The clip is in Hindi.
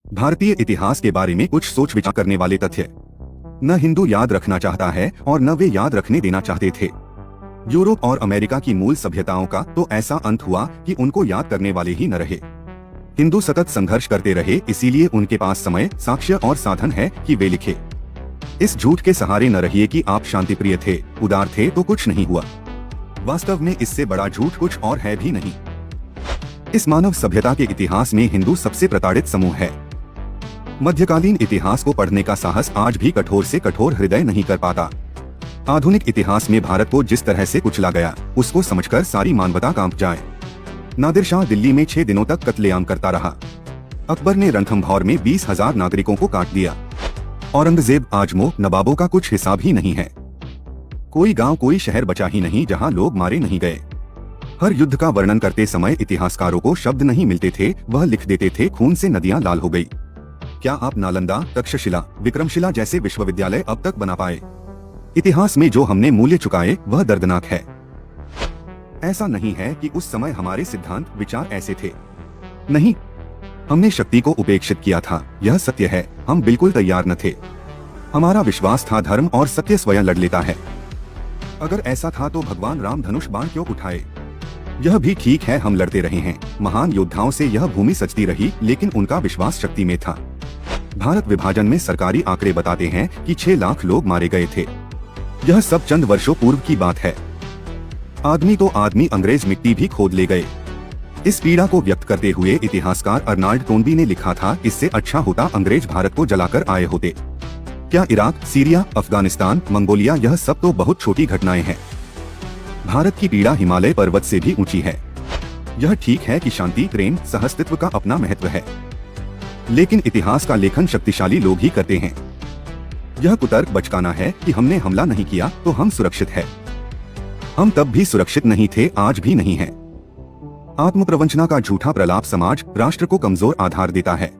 भारतीय इतिहास के बारे में कुछ सोच विचार करने वाले तथ्य। न हिंदू याद रखना चाहता है और न वे याद रखने देना चाहते थे। यूरोप और अमेरिका की मूल सभ्यताओं का तो ऐसा अंत हुआ कि उनको याद करने वाले ही न रहे। हिंदू सतत संघर्ष करते रहे, इसीलिए उनके पास समय, साक्ष्य और साधन है कि वे लिखे। इस झूठ के सहारे न रहिए कि आप शांतिप्रिय थे, उदार थे तो कुछ नहीं हुआ। वास्तव में इससे बड़ा झूठ कुछ और है भी नहीं। इस मानव सभ्यता के इतिहास में हिंदू सबसे प्रताड़ित समूह है। मध्यकालीन इतिहास को पढ़ने का साहस आज भी कठोर से कठोर हृदय नहीं कर पाता। आधुनिक इतिहास में भारत को जिस तरह से कुचला गया, उसको समझकर सारी मानवता कांप जाए। नादिर शाह दिल्ली में 6 दिनों तक कत्लेआम करता रहा। अकबर ने रणथंभौर में 20,000 नागरिकों को काट दिया। औरंगजेब आजमो नवाबों का कुछ हिसाब ही नहीं है। कोई गांव, कोई शहर बचा ही नहीं जहां लोग मारे नहीं गए। हर युद्ध का वर्णन करते समय इतिहासकारों को शब्द नहीं मिलते थे, वह लिख देते थे, खून से नदियां लाल हो गई। क्या आप नालंदा, तक्षशिला, विक्रमशिला जैसे विश्वविद्यालय अब तक बना पाए? इतिहास में जो हमने मूल्य चुकाए वह दर्दनाक है। ऐसा नहीं है कि उस समय हमारे सिद्धांत, विचार ऐसे थे। नहीं, हमने शक्ति को उपेक्षित किया था, यह सत्य है। हम बिल्कुल तैयार न थे। हमारा विश्वास था धर्म और सत्य स्वयं लड़ लेता है। अगर ऐसा था तो भगवान राम धनुष बाण क्यों उठाए? यह भी ठीक है, हम लड़ते रहे हैं। महान योद्धाओं से यह भूमि सजती रही, लेकिन उनका विश्वास शक्ति में था। भारत विभाजन में सरकारी आंकड़े बताते हैं कि 6 लाख लोग मारे गए थे। यह सब चंद वर्षों पूर्व की बात है। आदमी तो आदमी, अंग्रेज मिट्टी भी खोद ले गए। इस पीड़ा को व्यक्त करते हुए इतिहासकार अर्नाल्ड टोनबी ने लिखा था, इससे अच्छा होता अंग्रेज भारत को जलाकर आए होते। क्या इराक, सीरिया, अफगानिस्तान, मंगोलिया, यह सब तो बहुत छोटी घटनाएं हैं। भारत की पीड़ा हिमालय पर्वत से भी ऊंची है। यह ठीक है कि शांति, प्रेम, सहअस्तित्व का अपना महत्व है, लेकिन इतिहास का लेखन शक्तिशाली लोग ही करते हैं। यह कुतर्क बचकाना है कि हमने हमला नहीं किया तो हम सुरक्षित है। हम तब भी सुरक्षित नहीं थे, आज भी नहीं है। आत्मप्रवंचना का झूठा प्रलाप समाज, राष्ट्र को कमजोर आधार देता है।